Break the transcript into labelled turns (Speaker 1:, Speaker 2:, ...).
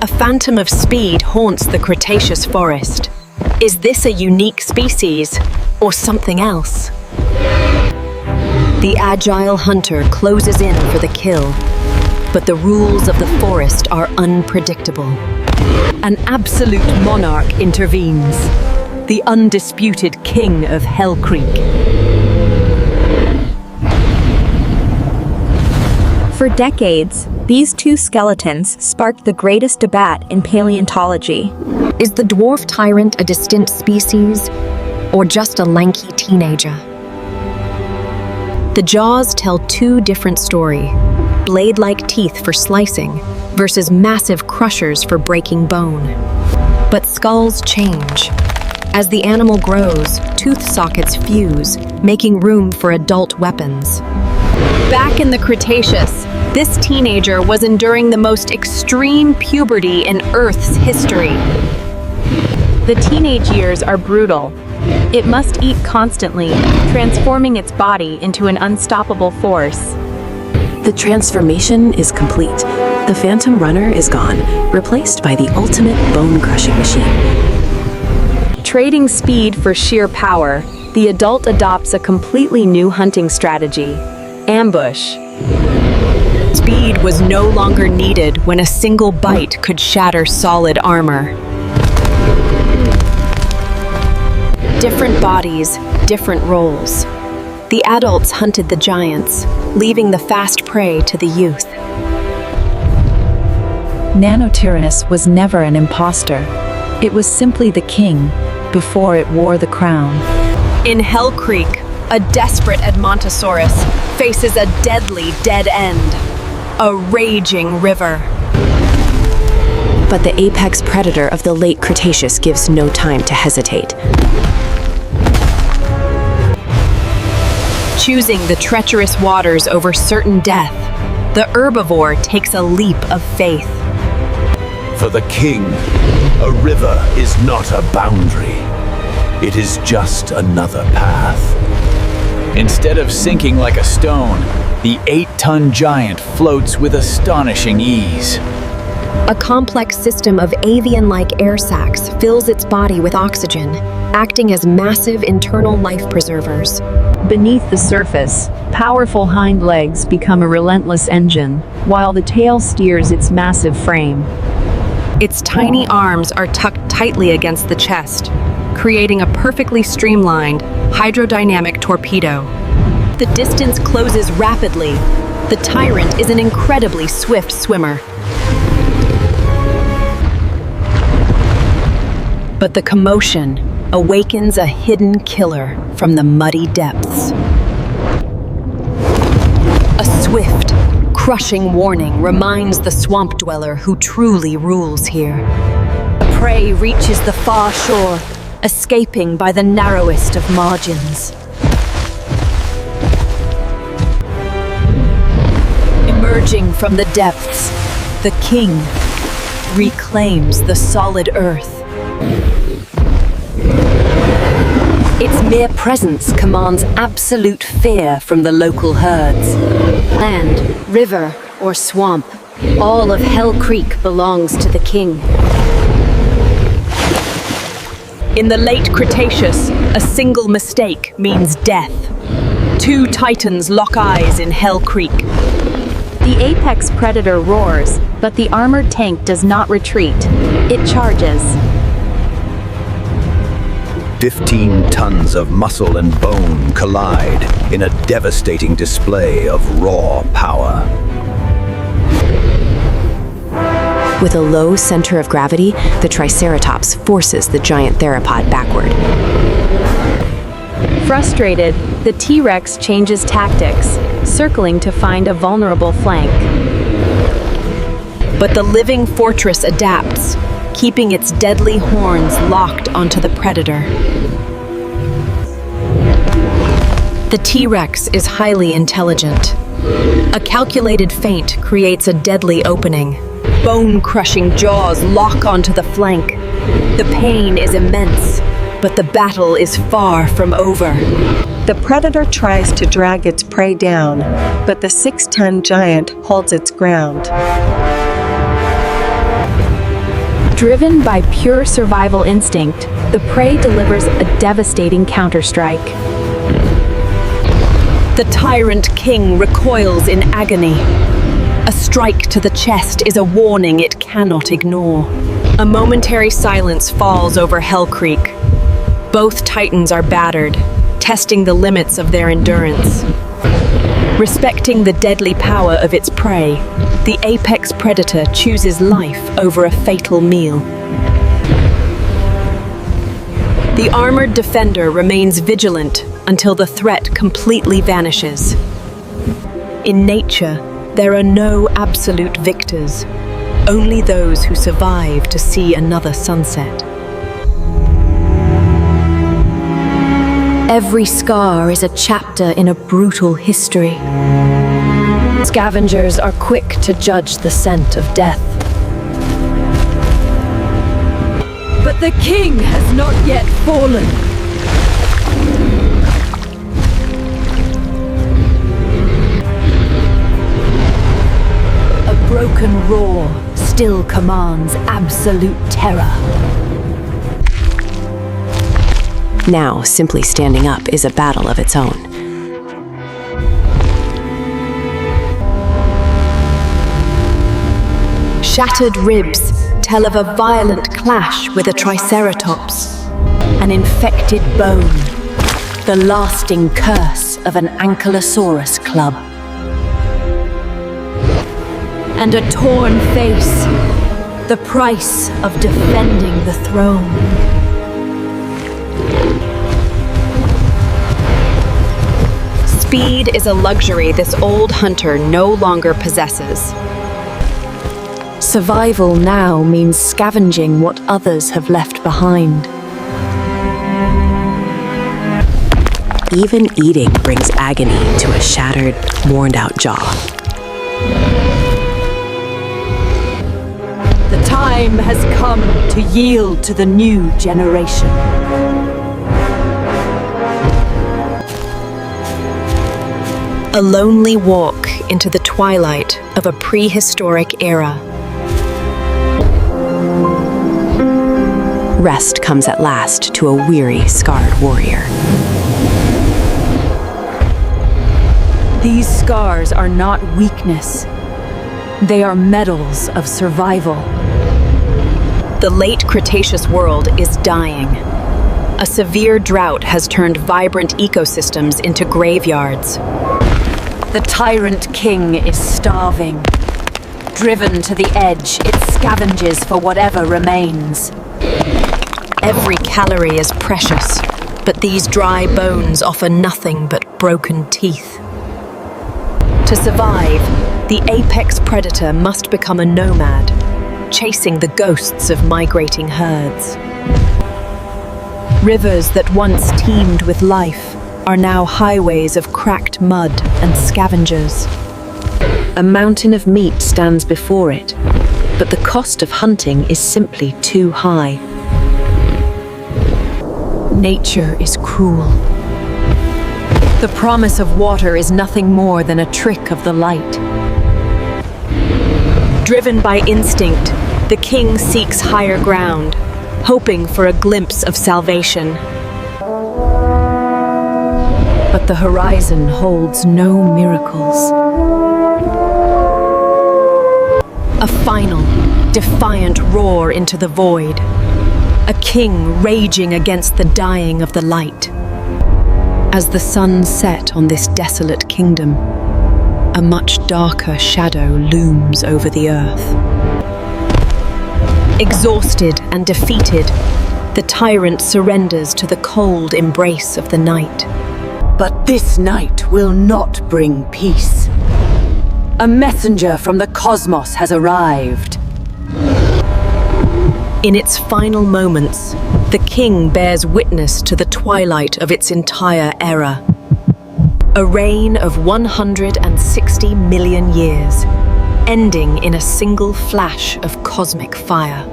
Speaker 1: A phantom of speed haunts the Cretaceous forest. Is this a unique species, or something else? The agile hunter closes in for the kill, but the rules of the forest are unpredictable. An absolute monarch intervenes, the undisputed king of Hell Creek.
Speaker 2: For decades, these two skeletons sparked the greatest debate in paleontology.
Speaker 3: Is the dwarf tyrant a distinct species, or just a lanky teenager? The jaws tell two different stories: blade-like teeth for slicing versus massive crushers for breaking bone. But skulls change. As the animal grows, tooth sockets fuse, making room for adult weapons. Back in the Cretaceous, this teenager was enduring the most extreme puberty in Earth's history.
Speaker 2: The teenage years are brutal. It must eat constantly, transforming its body into an unstoppable force.
Speaker 4: The transformation is complete. The Phantom Runner is gone, replaced by the ultimate bone-crushing machine.
Speaker 2: Trading speed for sheer power, the adult adopts a completely new hunting strategy: ambush.
Speaker 1: Speed was no longer needed when a single bite could shatter solid armor. Different bodies, different roles. The adults hunted the giants, leaving the fast prey to the youth.
Speaker 5: Nanotyrannus was never an imposter. It was simply the king, before it wore the crown.
Speaker 1: In Hell Creek, a desperate Edmontosaurus faces a deadly dead end. A raging river.
Speaker 4: But the apex predator of the late Cretaceous gives no time to hesitate.
Speaker 1: Choosing the treacherous waters over certain death, the herbivore takes a leap of faith.
Speaker 6: For the king, a river is not a boundary. It is just another path.
Speaker 7: Instead of sinking like a stone, the 8-ton giant floats with astonishing ease.
Speaker 3: A complex system of avian-like air sacs fills its body with oxygen, acting as massive internal life preservers.
Speaker 5: Beneath the surface, powerful hind legs become a relentless engine, while the tail steers its massive frame.
Speaker 1: Its tiny arms are tucked tightly against the chest, creating a perfectly streamlined, hydrodynamic torpedo. The distance closes rapidly. The Tyrant is an incredibly swift swimmer. But the commotion awakens a hidden killer from the muddy depths. A swift, crushing warning reminds the swamp dweller who truly rules here. The prey reaches the far shore, escaping by the narrowest of margins. Emerging from the depths, the king reclaims the solid earth. Its mere presence commands absolute fear from the local herds.
Speaker 3: Land, river, or swamp, all of Hell Creek belongs to the king.
Speaker 1: In the late Cretaceous, a single mistake means death. Two titans lock eyes in Hell Creek.
Speaker 2: The apex predator roars, but the armored tank does not retreat. It charges.
Speaker 6: 15 tons of muscle and bone collide in a devastating display of raw power.
Speaker 4: With a low center of gravity, the Triceratops forces the giant theropod backward.
Speaker 2: Frustrated, the T-Rex changes tactics, circling to find a vulnerable flank.
Speaker 1: But the living fortress adapts, keeping its deadly horns locked onto the predator. The T-Rex is highly intelligent. A calculated feint creates a deadly opening. Bone-crushing jaws lock onto the flank. The pain is immense, but the battle is far from over.
Speaker 8: The predator tries to drag its prey down, but the 6-ton giant holds its ground.
Speaker 2: Driven by pure survival instinct, the prey delivers a devastating counterstrike.
Speaker 1: The Tyrant King recoils in agony. A strike to the chest is a warning it cannot ignore. A momentary silence falls over Hell Creek. Both titans are battered, testing the limits of their endurance. Respecting the deadly power of its prey, the apex predator chooses life over a fatal meal. The armored defender remains vigilant until the threat completely vanishes. In nature, there are no absolute victors, only those who survive to see another sunset.
Speaker 3: Every scar is a chapter in a brutal history. Scavengers are quick to judge the scent of death.
Speaker 1: But the king has not yet fallen.
Speaker 3: A broken roar still commands absolute terror.
Speaker 4: Now, simply standing up is a battle of its own.
Speaker 3: Shattered ribs tell of a violent clash with a Triceratops. An infected bone, the lasting curse of an Ankylosaurus club. And a torn face, the price of defending the throne.
Speaker 1: Speed is a luxury this old hunter no longer possesses.
Speaker 3: Survival now means scavenging what others have left behind.
Speaker 4: Even eating brings agony to a shattered, worn-out jaw.
Speaker 3: The time has come to yield to the new generation.
Speaker 1: A lonely walk into the twilight of a prehistoric era.
Speaker 4: Rest comes at last to a weary, scarred warrior.
Speaker 3: These scars are not weakness. They are medals of survival.
Speaker 1: The late Cretaceous world is dying. A severe drought has turned vibrant ecosystems into graveyards.
Speaker 3: The Tyrant King is starving. Driven to the edge, it scavenges for whatever remains.
Speaker 1: Every calorie is precious, but these dry bones offer nothing but broken teeth. To survive, the apex predator must become a nomad, chasing the ghosts of migrating herds. Rivers that once teemed with life are now highways of cracked mud and scavengers.
Speaker 4: A mountain of meat stands before it, but the cost of hunting is simply too high.
Speaker 3: Nature is cruel. The promise of water is nothing more than a trick of the light.
Speaker 1: Driven by instinct, the king seeks higher ground, hoping for a glimpse of salvation.
Speaker 3: But the horizon holds no miracles.
Speaker 1: A final, defiant roar into the void. A king raging against the dying of the light. As the sun set on this desolate kingdom, a much darker shadow looms over the earth. Exhausted and defeated, the tyrant surrenders to the cold embrace of the night.
Speaker 3: But this night will not bring peace. A messenger from the cosmos has arrived.
Speaker 1: In its final moments, the king bears witness to the twilight of its entire era. A reign of 160 million years, ending in a single flash of cosmic fire.